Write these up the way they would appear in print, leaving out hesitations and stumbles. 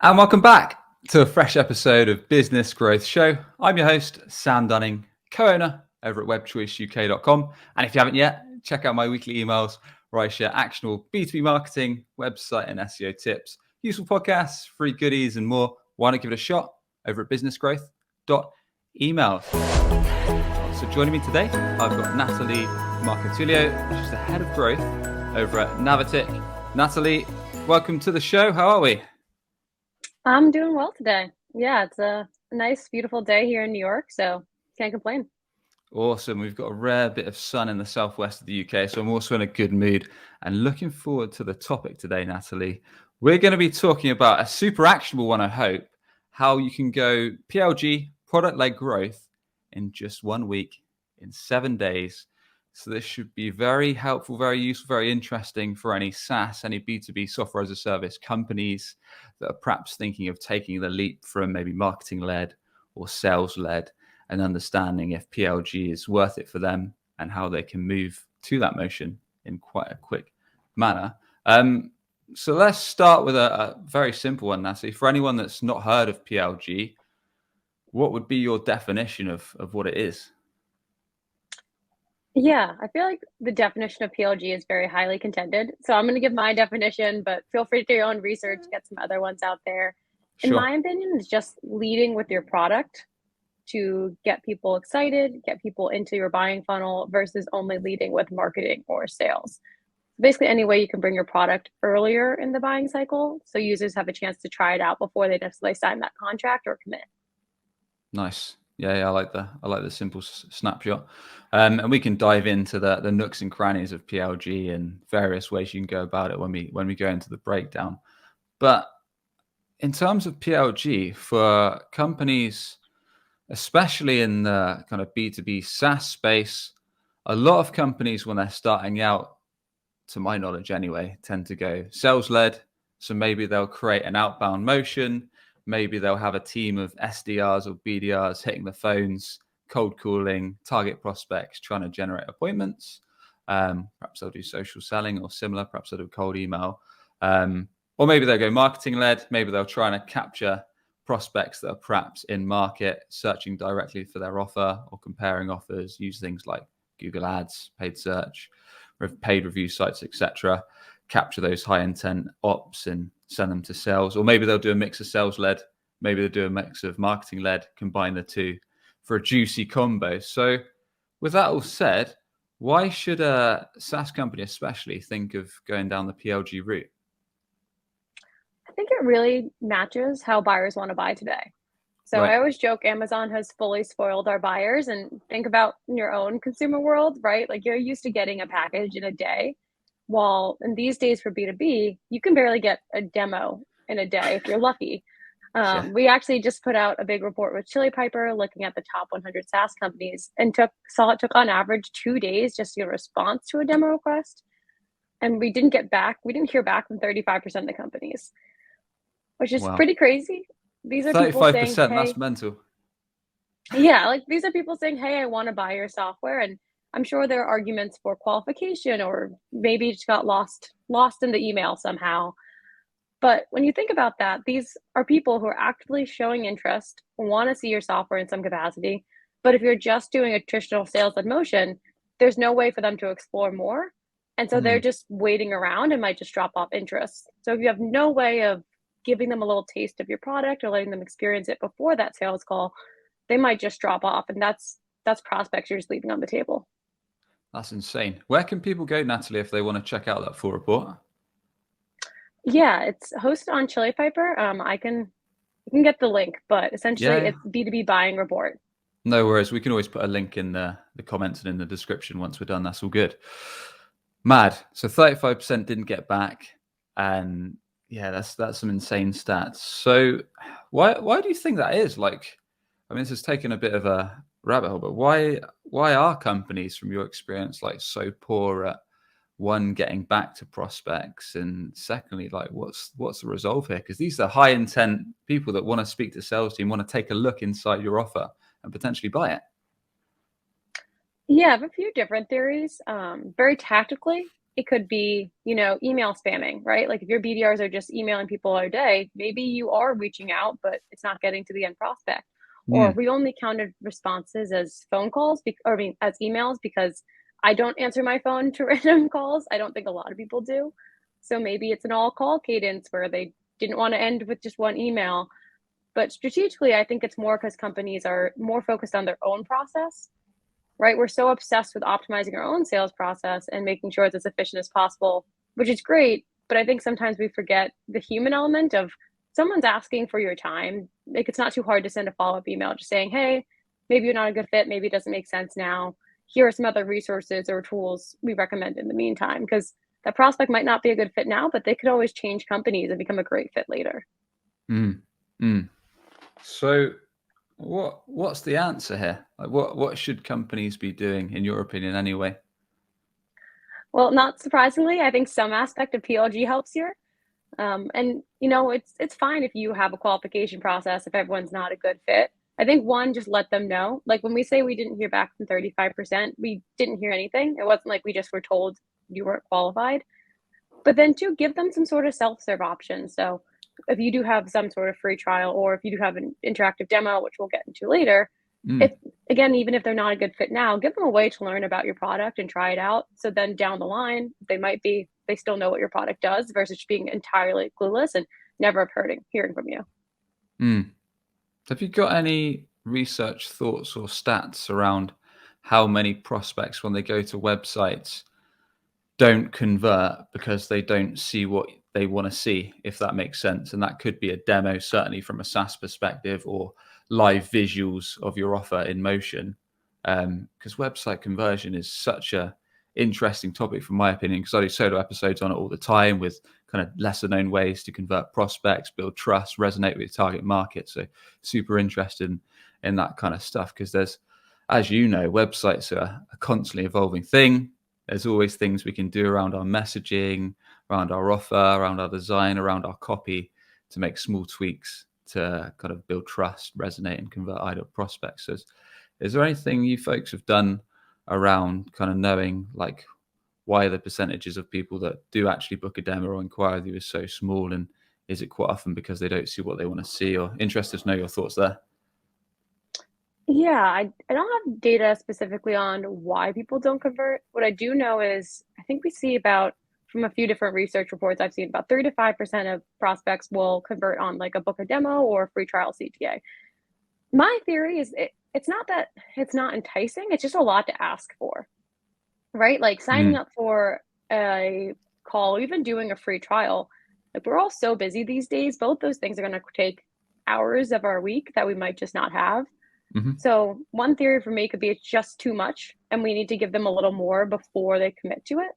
And welcome back to a fresh episode of Business Growth Show. I'm your host, Sam Dunning, co-owner over at webchoiceuk.com. And if you haven't yet, check out my weekly emails where I share actionable B2B marketing, website and SEO tips, useful podcasts, free goodies and more. Why not give it a shot over at businessgrowth.emails. So joining me today, I've got Natalie Marcotullio. She's the head of growth over at Navattic. Natalie, welcome to the show. How are we? I'm doing well today. Yeah, it's a nice, beautiful day here in New York, so can't complain. Awesome. We've got a rare bit of sun in the southwest of the UK, so I'm also in a good mood and looking forward to the topic today, Natalie. We're going to be talking about a super actionable one, I hope, how you can go PLG, product-led growth, in just 1 week, in 7 days. So this should be very helpful, very useful, very interesting for any SaaS, any B2B software as a service companies that are perhaps thinking of taking the leap from maybe marketing-led or sales-led and understanding if PLG is worth it for them and how they can move to that motion in quite a quick manner. So let's start with a very simple one, Natalie. For anyone that's not heard of PLG, what would be your definition of what it is? Yeah, I feel like the definition of PLG is very highly contended. So I'm going to give my definition, but feel free to do your own research, get some other ones out there. In Sure. my opinion, it's just leading with your product to get people excited, get people into your buying funnel versus only leading with marketing or sales. Basically, any way you can bring your product earlier in the buying cycle so users have a chance to try it out before they necessarily sign that contract or commit. Nice. Yeah, I like the simple snapshot. And we can dive into the nooks and crannies of PLG and various ways you can go about it when we go into the breakdown. But in terms of PLG for companies, especially in the kind of B2B SaaS space, a lot of companies when they're starting out, to my knowledge anyway, tend to go sales-led. So maybe they'll create an outbound motion. Maybe they'll have a team of SDRs or BDRs hitting the phones, cold calling, target prospects, trying to generate appointments. Perhaps they'll do social selling or similar. Perhaps they'll do cold email. Or maybe they'll go marketing-led. Maybe they'll try and capture prospects that are perhaps in market, searching directly for their offer or comparing offers, use things like Google Ads, paid search, paid review sites, etc. Capture those high intent ops and send them to sales. Or maybe they'll do a mix of sales led, maybe they'll do a mix of marketing led, combine the two for a juicy combo. So with that all said, why should a SaaS company especially think of going down the PLG route? I think it really matches how buyers want to buy today. So Right. I always joke Amazon has fully spoiled our buyers, and think about in your own consumer world, right? Like you're used to getting a package in a day. While in these days for B2B, you can barely get a demo in a day if you're lucky. Yeah. We actually just put out a big report with Chili Piper looking at the top 100 SaaS companies and saw it took on average 2 days just to get a response to a demo request. And we didn't hear back from 35% of the companies, which is Wow. pretty crazy. These are people saying, 35%, that's hey, mental. yeah, like these are people saying, hey, I want to buy your software. And I'm sure there are arguments for qualification or maybe it just got lost in the email somehow. But when you think about that, these are people who are actively showing interest, want to see your software in some capacity. But if you're just doing a traditional sales led motion, there's no way for them to explore more. And so they're just waiting around and might just drop off interest. So if you have no way of giving them a little taste of your product or letting them experience it before that sales call, they might just drop off. And that's prospects you're just leaving on the table. That's insane. Where can people go, Natalie, if they want to check out that full report? Yeah, it's hosted on Chili Piper. You can get the link, but essentially Yeah. it's B2B buying report. No worries. We can always put a link in the comments and in the description once we're done. That's all good. Mad. So 35% didn't get back. And yeah, that's some insane stats. So why do you think that is? Like, I mean, this has taken a bit of a rabbit hole, but why are companies, from your experience, like so poor at one, getting back to prospects, and secondly, like what's the resolve here? Because these are high intent people that want to speak to sales team, want to take a look inside your offer and potentially buy it. Yeah, I have a few different theories. Very tactically, it could be, email spamming, right? Like if your BDRs are just emailing people all day, maybe you are reaching out, but it's not getting to the end prospect. Or we only counted responses as phone calls, as emails, because I don't answer my phone to random calls. I don't think a lot of people do. So maybe it's an all call cadence where they didn't want to end with just one email. But strategically, I think it's more because companies are more focused on their own process, right? We're so obsessed with optimizing our own sales process and making sure it's as efficient as possible, which is great. But I think sometimes we forget the human element of someone's asking for your time. Like, it's not too hard to send a follow-up email just saying, hey, maybe you're not a good fit. Maybe it doesn't make sense now. Here are some other resources or tools we recommend in the meantime, because that prospect might not be a good fit now, but they could always change companies and become a great fit later. So what's the answer here? Like what should companies be doing, in your opinion, anyway? Well, not surprisingly, I think some aspect of PLG helps here. And it's fine if you have a qualification process if everyone's not a good fit. I think one, just let them know. Like when we say we didn't hear back from 35%, we didn't hear anything. It wasn't like we just were told you weren't qualified. But then two, give them some sort of self-serve option. So if you do have some sort of free trial, or if you do have an interactive demo, which we'll get into later, even if they're not a good fit now, give them a way to learn about your product and try it out. So then down the line, they still know what your product does versus being entirely clueless and never hearing from you. Have you got any research thoughts or stats around how many prospects, when they go to websites, don't convert because they don't see what they want to see, if that makes sense? And that could be a demo, certainly from a SaaS perspective, or live visuals of your offer in motion. Because website conversion is such a interesting topic, from my opinion, because I do solo episodes on it all the time with kind of lesser known ways to convert prospects, build trust, resonate with your target market. So super interested in that kind of stuff, because there's, as you know, websites are a constantly evolving thing. There's always things we can do around our messaging, around our offer, around our design, around our copy, to make small tweaks to kind of build trust, resonate, and convert ideal prospects. So is there anything you folks have done around kind of knowing like why the percentages of people that do actually book a demo or inquire with you is so small? And is it quite often because they don't see what they want to see? Or interested to know your thoughts there. Yeah, I don't have data specifically on why people don't convert. What I do know is I think we see about, from a few different research reports I've seen, about 3 to 5% of prospects will convert on like a book a demo or a free trial CTA. My theory is it's not that it's not enticing, it's just a lot to ask for, right? Like signing up for a call, even doing a free trial. Like we're all so busy these days. Both those things are going to take hours of our week that we might just not have. So one theory for me could be it's just too much and we need to give them a little more before they commit to it.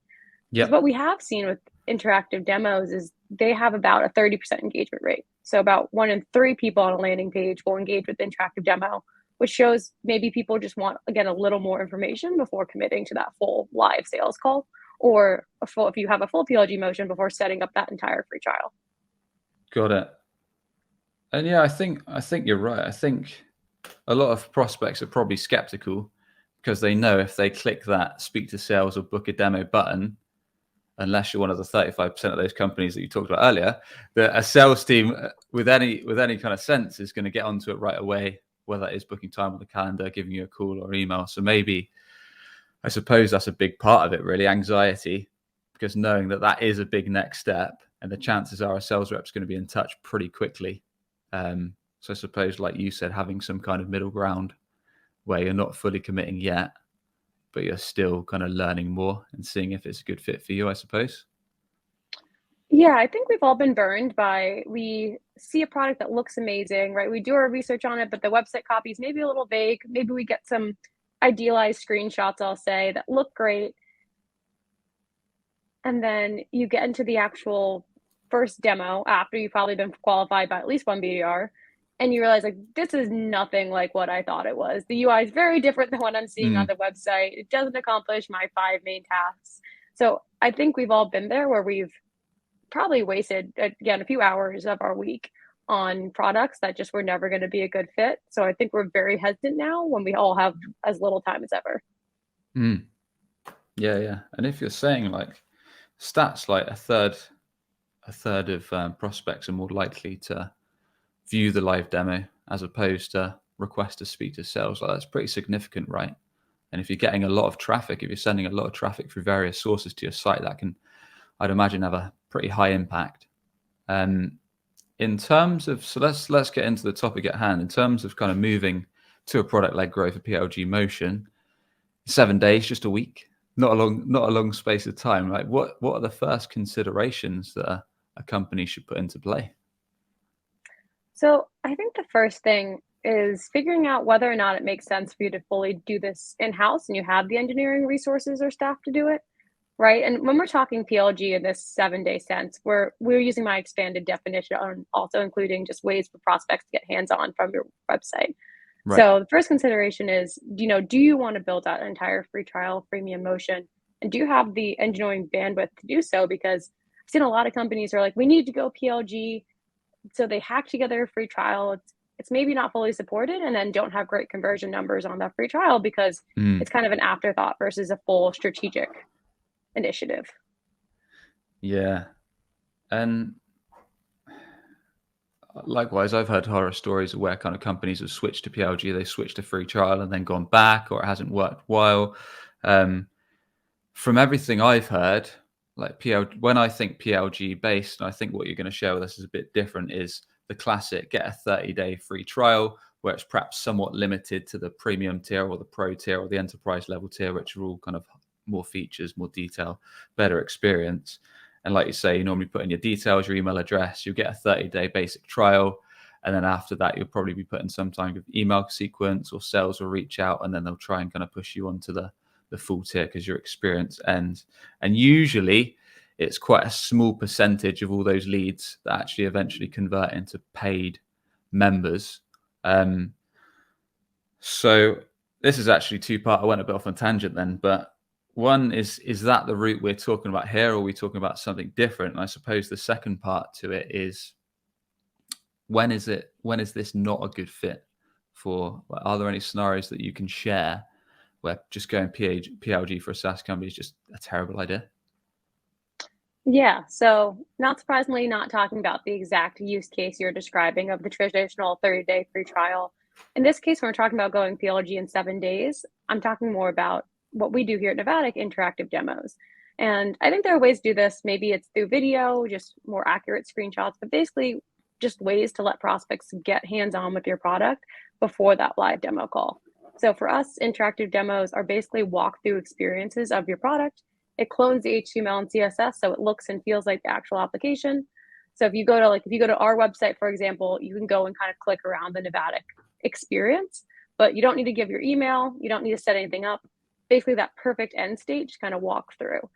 Because what we have seen with interactive demos is they have about a 30% engagement rate. So about 1 in 3 people on a landing page will engage with the interactive demo, which shows maybe people just want, again, a little more information before committing to that full live sales call, or if you have a full PLG motion before setting up that entire free trial. Got it. And yeah, I think you're right. I think a lot of prospects are probably skeptical because they know if they click that speak to sales or book a demo button, unless you're one of the 35% of those companies that you talked about earlier, that a sales team with any kind of sense is going to get onto it right away, whether that is booking time on the calendar, giving you a call or email. So maybe, I suppose that's a big part of it, really, anxiety, because knowing that that is a big next step, and the chances are a sales rep's going to be in touch pretty quickly. So I suppose, like you said, having some kind of middle ground where you're not fully committing yet, but you're still kind of learning more and seeing if it's a good fit for you, I suppose. Yeah, I think we've all been burned by, we see a product that looks amazing, right? We do our research on it, but the website copy is maybe a little vague. Maybe we get some idealized screenshots, I'll say, that look great. And then you get into the actual first demo after you've probably been qualified by at least one BDR, and you realize like this is nothing like what I thought it was. The UI is very different than what I'm seeing on the website. It doesn't accomplish my 5 main tasks. So I think we've all been there where we've probably wasted, again, a few hours of our week on products that just were never going to be a good fit. So I think we're very hesitant now when we all have as little time as ever. Yeah. And if you're saying like stats like a third of prospects are more likely to view the live demo as opposed to request to speak to sales. Like, that's pretty significant, right? And if you're getting a lot of traffic, if you're sending a lot of traffic through various sources to your site, that can, I'd imagine, have a pretty high impact. In terms of, so let's get into the topic at hand. In terms of kind of moving to a product-led growth, a PLG motion, 7 days, just a week, not a long space of time. Like, what are the first considerations that a company should put into play? So I think the first thing is figuring out whether or not it makes sense for you to fully do this in-house and you have the engineering resources or staff to do it, right? And when we're talking PLG in this 7-day sense, we're using my expanded definition on also including just ways for prospects to get hands-on from your website. Right. So the first consideration is, do you want to build out an entire free trial, freemium motion? And do you have the engineering bandwidth to do so? Because I've seen a lot of companies who are like, we need to go PLG. So they hack together a free trial. It's maybe not fully supported and then don't have great conversion numbers on that free trial because it's kind of an afterthought versus a full strategic initiative. Yeah. And likewise, I've heard horror stories of where kind of companies have switched to PLG, they switched to free trial and then gone back, or it hasn't worked well. From everything I've heard, like when I think PLG based, and I think what you're going to share with us is a bit different, is the classic get a 30-day free trial, where it's perhaps somewhat limited to the premium tier or the pro tier or the enterprise level tier, which are all kind of more features, more detail, better experience. And like you say, you normally put in your details, your email address, you'll get a 30-day basic trial. And then after that, you'll probably be putting some kind of email sequence, or sales will reach out and then they'll try and kind of push you onto the full tier because your experience ends. And usually it's quite a small percentage of all those leads that actually eventually convert into paid members. So this is actually two-part. I went a bit off on tangent then, but one is that the route we're talking about here, or are we talking about something different? And I suppose the second part to it is, when is this not a good fit for? Are there any scenarios that you can share where just going PLG for a SaaS company is just a terrible idea? Yeah, so not surprisingly, not talking about the exact use case you're describing of the traditional 30-day free trial. In this case, when we're talking about going PLG in 7 days, I'm talking more about what we do here at Navattic, interactive demos. And I think there are ways to do this. Maybe it's through video, just more accurate screenshots, but basically just ways to let prospects get hands-on with your product before that live demo call. So for us, interactive demos are basically walkthrough experiences of your product. It clones the HTML and CSS, so it looks and feels like the actual application. So if you go to our website, for example, you can go and kind of click around the Navattic experience, but you don't need to give your email. You don't need to set anything up. Basically, that perfect end state, just kind of walk through.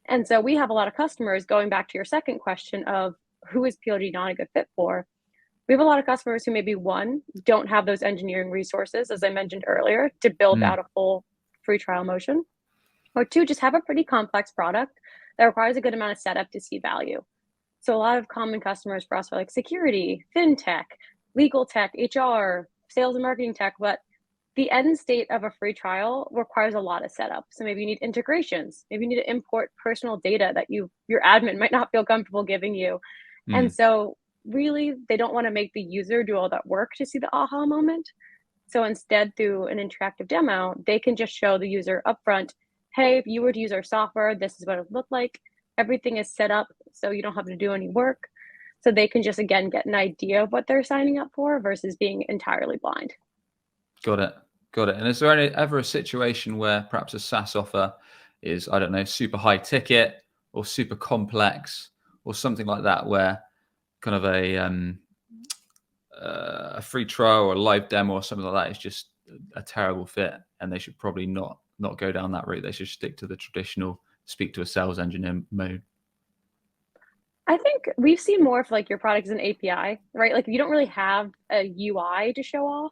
And so we have a lot of customers, going back to your second question of who is PLG not a good fit for. We have a lot of customers who maybe, one, don't have those engineering resources, as I mentioned earlier, to build out a full free trial motion, or two, just have a pretty complex product that requires a good amount of setup to see value. So a lot of common customers for us are like security, fintech, legal tech, HR, sales and marketing tech, but the end state of a free trial requires a lot of setup. So maybe you need integrations, maybe you need to import personal data that your admin might not feel comfortable giving you. And so really, they don't want to make the user do all that work to see the aha moment. So instead, through an interactive demo, they can just show the user upfront, hey, if you were to use our software, this is what it would look like. Everything is set up so you don't have to do any work. So they can just, again, get an idea of what they're signing up for versus being entirely blind. Got it. And is there ever a situation where perhaps a SaaS offer is, I don't know, super high ticket or super complex or something like that, where kind of a free trial or a live demo or something like that is just a terrible fit, and they should probably not go down that route? They should stick to the traditional speak to a sales engineer mode. I think we've seen more of like your product is an API, right? Like if you don't really have a UI to show off,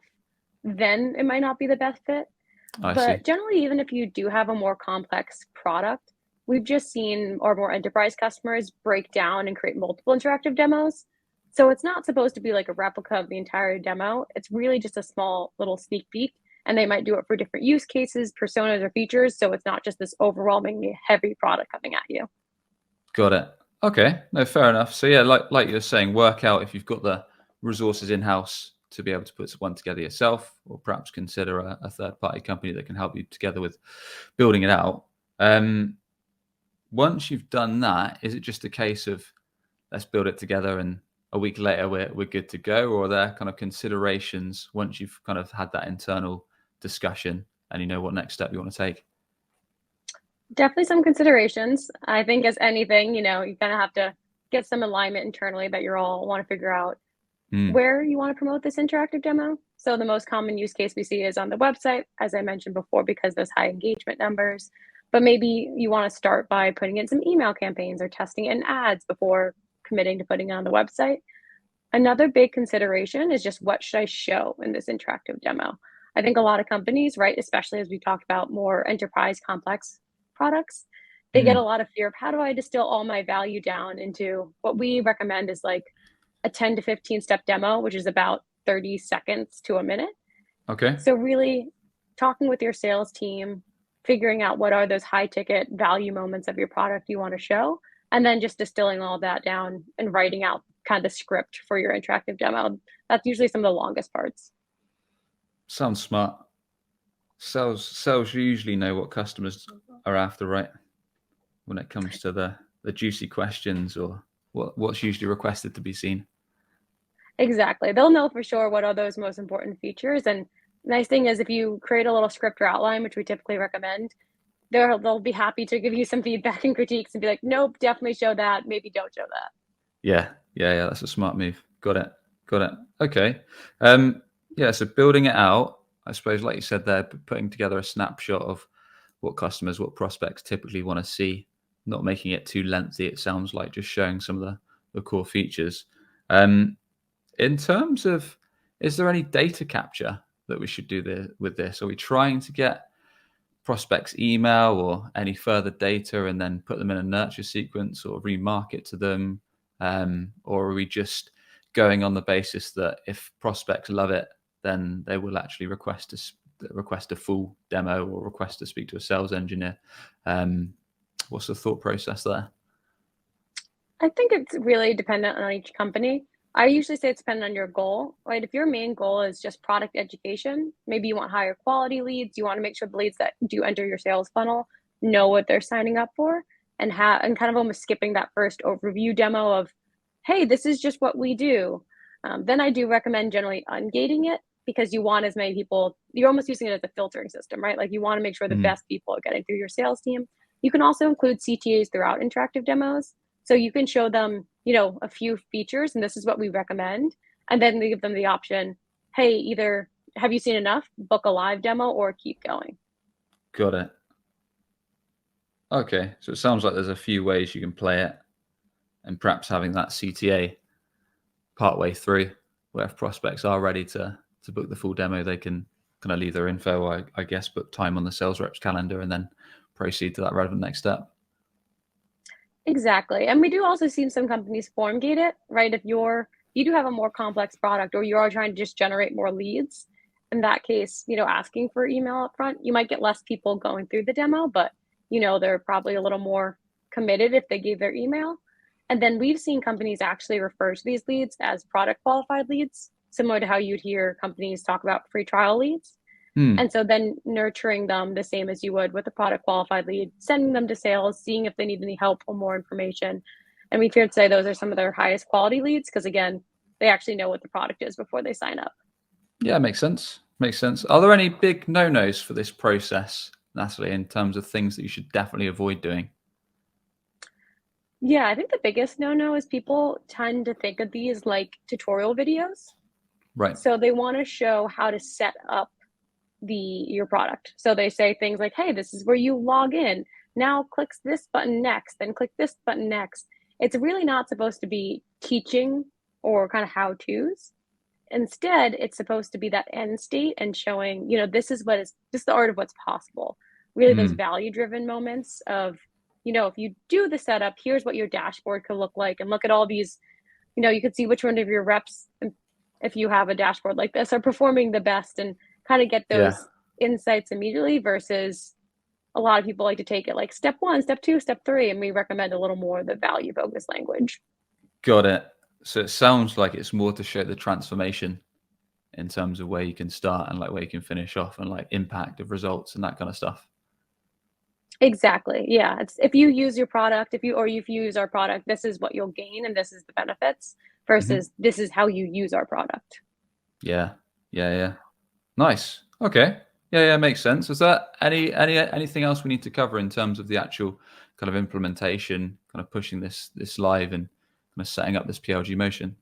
then it might not be the best fit. But generally, even if you do have a more complex product, we've just seen our more enterprise customers break down and create multiple interactive demos. So it's not supposed to be like a replica of the entire demo. It's really just a small little sneak peek. And they might do it for different use cases, personas, or features. So it's not just this overwhelmingly heavy product coming at you. Got it. Okay. No, fair enough. So yeah, like you're saying, work out if you've got the resources in-house to be able to put one together yourself, or perhaps consider a third-party company that can help you together with building it out. Once you've done that, is it just a case of let's build it together and a week later we're good to go, or are there kind of considerations once you've kind of had that internal discussion and you know what next step you want to take? Definitely some considerations. I think as anything, you kind of have to get some alignment internally that you all want to figure out where you want to promote this interactive demo. So the most common use case we see is on the website, as I mentioned before, because there's high engagement numbers. But maybe you want to start by putting in some email campaigns or testing it in ads before committing to putting it on the website. Another big consideration is just what should I show in this interactive demo? I think a lot of companies, right, especially as we talked about more enterprise complex products, they get a lot of fear of how do I distill all my value down into what we recommend is like a 10 to 15 step demo, which is about 30 seconds to a minute. Okay. So really talking with your sales team, figuring out what are those high ticket value moments of your product you want to show, and then just distilling all that down and writing out kind of the script for your interactive demo. That's usually some of the longest parts. Sounds smart. Sales usually know what customers are after, right? When it comes to the juicy questions or what's usually requested to be seen. Exactly. They'll know for sure what are those most important features. And nice thing is if you create a little script or outline, which we typically recommend, they'll be happy to give you some feedback and critiques and be like, nope, definitely show that. Maybe don't show that. Yeah. That's a smart move. Got it. Okay. Yeah. So building it out, I suppose, like you said there, putting together a snapshot of what customers, what prospects typically want to see, not making it too lengthy. It sounds like just showing some of the core features. In terms of, is there any data capture that we should do with this? Are we trying to get prospects' email or any further data and then put them in a nurture sequence or remarket to them? Or are we just going on the basis that if prospects love it, then they will actually request a full demo or request to speak to a sales engineer? What's the thought process there? I think it's really dependent on each company. I usually say it's dependent on your goal, right? If your main goal is just product education, maybe you want higher quality leads, you want to make sure the leads that do enter your sales funnel know what they're signing up for, and kind of almost skipping that first overview demo of, hey, this is just what we do. Then I do recommend generally ungating it because you want as many people, you're almost using it as a filtering system, right? Like you want to make sure the best people are getting through your sales team. You can also include CTAs throughout interactive demos. So you can show them, a few features, and this is what we recommend. And then they give them the option, hey, either have you seen enough, book a live demo, or keep going. Got it. Okay, so it sounds like there's a few ways you can play it, and perhaps having that CTA partway through, where if prospects are ready to book the full demo, they can kind of leave their info, I guess, book time on the sales rep's calendar, and then proceed to that relevant next step. Exactly. And we do also see some companies form gate it, right? If you do have a more complex product or you are trying to just generate more leads, in that case, asking for email up front, you might get less people going through the demo, but they're probably a little more committed if they gave their email. And then we've seen companies actually refer to these leads as product qualified leads, similar to how you'd hear companies talk about free trial leads. And so then nurturing them the same as you would with a product qualified lead, sending them to sales, seeing if they need any help or more information. And we fear to say those are some of their highest quality leads because, again, they actually know what the product is before they sign up. Yeah, makes sense. Are there any big no-nos for this process, Natalie, in terms of things that you should definitely avoid doing? Yeah, I think the biggest no-no is people tend to think of these like tutorial videos. Right. So they want to show how to set up your product. So they say things like, hey, this is where you log in. Now click this button next, then click this button next. It's really not supposed to be teaching or kind of how-tos. Instead, it's supposed to be that end state and showing, this is the art of what's possible. Really those value-driven moments of, if you do the setup, here's what your dashboard could look like. And look at all these, you could see which one of your reps, if you have a dashboard like this, are performing the best and kind of get those insights immediately versus, a lot of people like to take it like step 1, step 2, step 3, and we recommend a little more of the value focused language. Got it. So it sounds like it's more to show the transformation in terms of where you can start and like where you can finish off and like impact of results and that kind of stuff. Exactly. Yeah. It's if you use your product, if you use our product, this is what you'll gain and this is the benefits versus this is how you use our product. Yeah. Yeah. Nice. Okay. Yeah, makes sense. Is there anything else we need to cover in terms of the actual kind of implementation, kind of pushing this live and kind of setting up this PLG motion?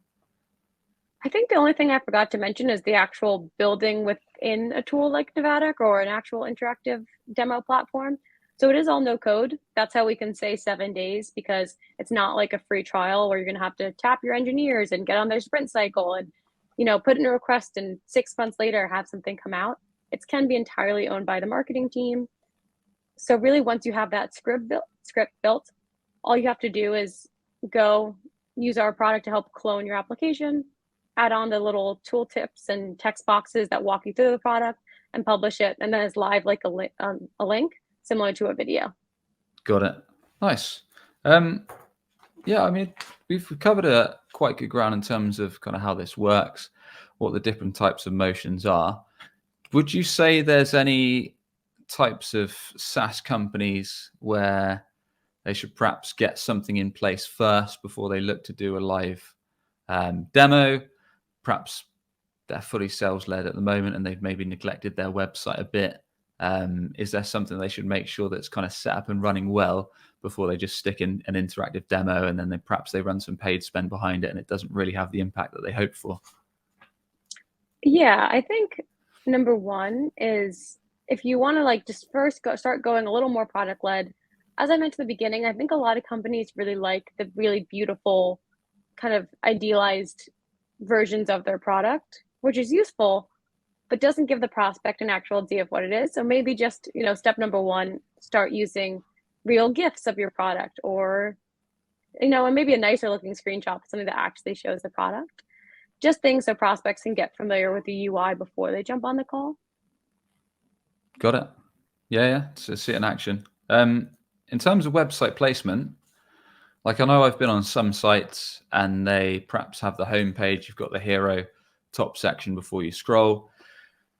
I think the only thing I forgot to mention is the actual building within a tool like Navattic or an actual interactive demo platform. So it is all no code. That's how we can say 7 days, because it's not like a free trial where you're going to have to tap your engineers and get on their sprint cycle and, put in a request and 6 months later have something come out. It can be entirely owned by the marketing team. So really, once you have that script built, all you have to do is go use our product to help clone your application, add on the little tool tips and text boxes that walk you through the product, and publish it. And then it's live like a link, similar to a video. Got it. Nice. Yeah, I mean, we've covered a quite good ground in terms of kind of how this works, what the different types of motions are. Would you say there's any types of SaaS companies where they should perhaps get something in place first before they look to do a live demo? Perhaps they're fully sales led at the moment and they've maybe neglected their website a bit. Is there something they should make sure that's kind of set up and running well before they just stick in an interactive demo and then perhaps they run some paid spend behind it and it doesn't really have the impact that they hope for? Yeah, I think number one is, if you want to like just first start going a little more product led, as I mentioned at the beginning, I think a lot of companies really like the really beautiful kind of idealized versions of their product, which is useful, but doesn't give the prospect an actual idea of what it is. So maybe just, step number one, start using real GIFs of your product, or, and maybe a nicer looking screenshot, something that actually shows the product. Just things so prospects can get familiar with the UI before they jump on the call. Got it. Yeah. So see it in action. In terms of website placement, like I know I've been on some sites and they perhaps have the homepage, you've got the hero top section before you scroll.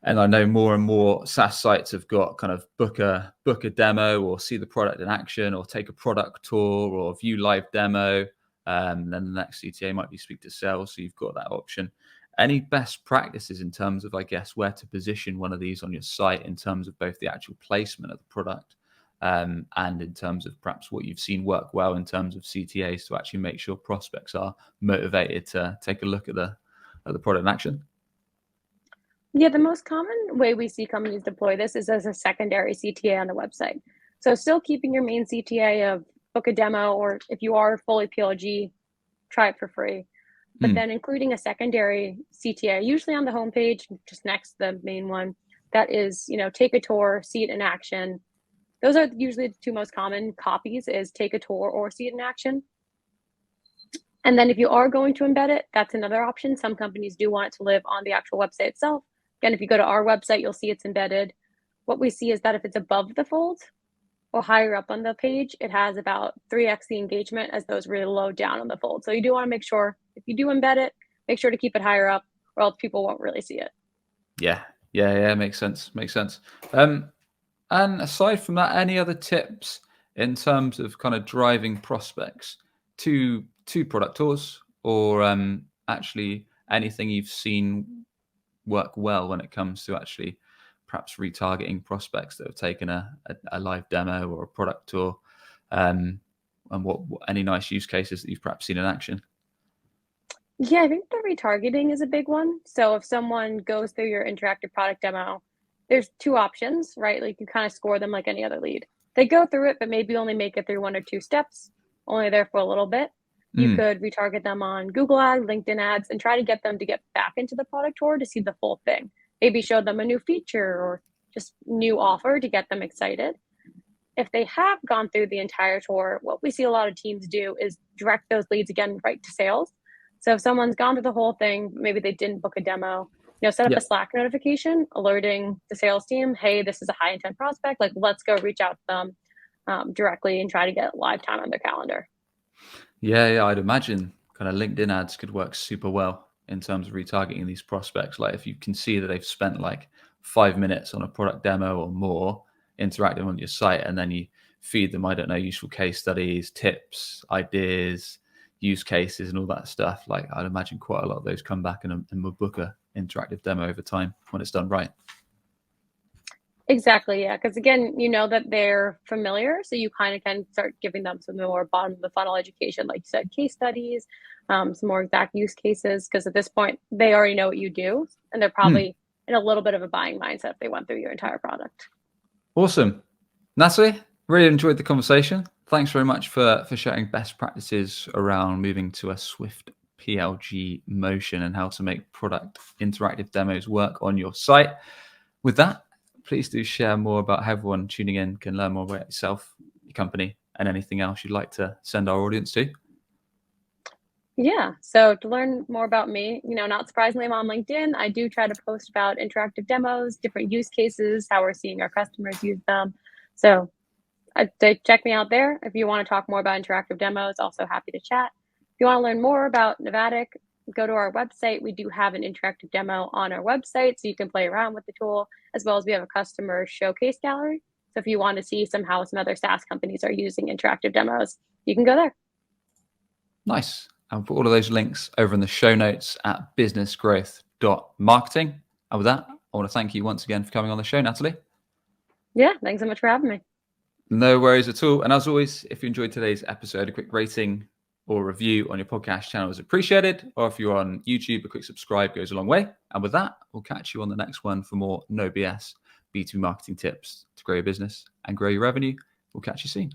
And I know more and more SaaS sites have got kind of book a demo or see the product in action or take a product tour or view live demo. Then the next CTA might be speak to sales. So you've got that option. Any best practices in terms of, I guess, where to position one of these on your site in terms of both the actual placement of the product and in terms of perhaps what you've seen work well in terms of CTAs to actually make sure prospects are motivated to take a look at the product in action? Yeah, the most common way we see companies deploy this is as a secondary CTA on the website. So still keeping your main CTA of book a demo, or if you are fully PLG, try it for free. But then including a secondary CTA, usually on the homepage, just next to the main one, that is, take a tour, see it in action. Those are usually the two most common copies, is take a tour or see it in action. And then if you are going to embed it, that's another option. Some companies do want it to live on the actual website itself. Again, if you go to our website, you'll see it's embedded. What we see is that if it's above the fold or higher up on the page, it has about 3x the engagement as those really low down on the fold. So you do want to make sure, if you do embed it, make sure to keep it higher up, or else people won't really see it. Yeah. Makes sense. And aside from that, any other tips in terms of kind of driving prospects to product tours, or actually anything you've seen work well when it comes to actually perhaps retargeting prospects that have taken a live demo or a product tour, and what any nice use cases that you've perhaps seen in action? Yeah, I think the retargeting is a big one. So if someone goes through your interactive product demo, there's two options, right? Like you kind of score them like any other lead. They go through it, but maybe only make it through 1 or 2 steps, only there for a little bit. You could retarget them on Google ads, LinkedIn ads, and try to get them to get back into the product tour to see the full thing. Maybe show them a new feature or just new offer to get them excited. If they have gone through the entire tour, what we see a lot of teams do is direct those leads again right to sales. So if someone's gone through the whole thing, maybe they didn't book a demo, set up Yeah. a Slack notification alerting the sales team, hey, this is a high intent prospect. Like, let's go reach out to them directly and try to get live time on their calendar. Yeah, I'd imagine kind of LinkedIn ads could work super well in terms of retargeting these prospects. Like if you can see that they've spent like 5 minutes on a product demo or more interacting on your site, and then you feed them, I don't know, useful case studies, tips, ideas, use cases, and all that stuff. Like I'd imagine quite a lot of those come back and will book a interactive demo over time when it's done right. Exactly, yeah. Because again, that they're familiar, so you kind of can start giving them some more bottom of the funnel education, like you said, case studies, some more exact use cases. Because at this point, they already know what you do, and they're probably in a little bit of a buying mindset if they went through your entire product. Awesome. Natalie, really enjoyed the conversation. Thanks very much for sharing best practices around moving to a swift PLG motion and how to make product interactive demos work on your site. With that, please do share more about how everyone tuning in can learn more about yourself, your company, and anything else you'd like to send our audience to. Yeah. So to learn more about me, not surprisingly, I'm on LinkedIn. I do try to post about interactive demos, different use cases, how we're seeing our customers use them. So check me out there. If you want to talk more about interactive demos, also happy to chat. If you want to learn more about Navattic, go to our website. We do have an interactive demo on our website, so you can play around with the tool, as well as we have a customer showcase gallery. So if you want to see how some other SaaS companies are using interactive demos, you can go there. Nice. I'll put all of those links over in the show notes at businessgrowth.marketing. And with that, I want to thank you once again for coming on the show, Natalie. Yeah, thanks so much for having me. No worries at all. And as always, if you enjoyed today's episode, a quick rating or review on your podcast channel is appreciated. Or if you're on YouTube, a quick subscribe goes a long way. And with that, we'll catch you on the next one for more no BS B2B marketing tips to grow your business and grow your revenue. We'll catch you soon.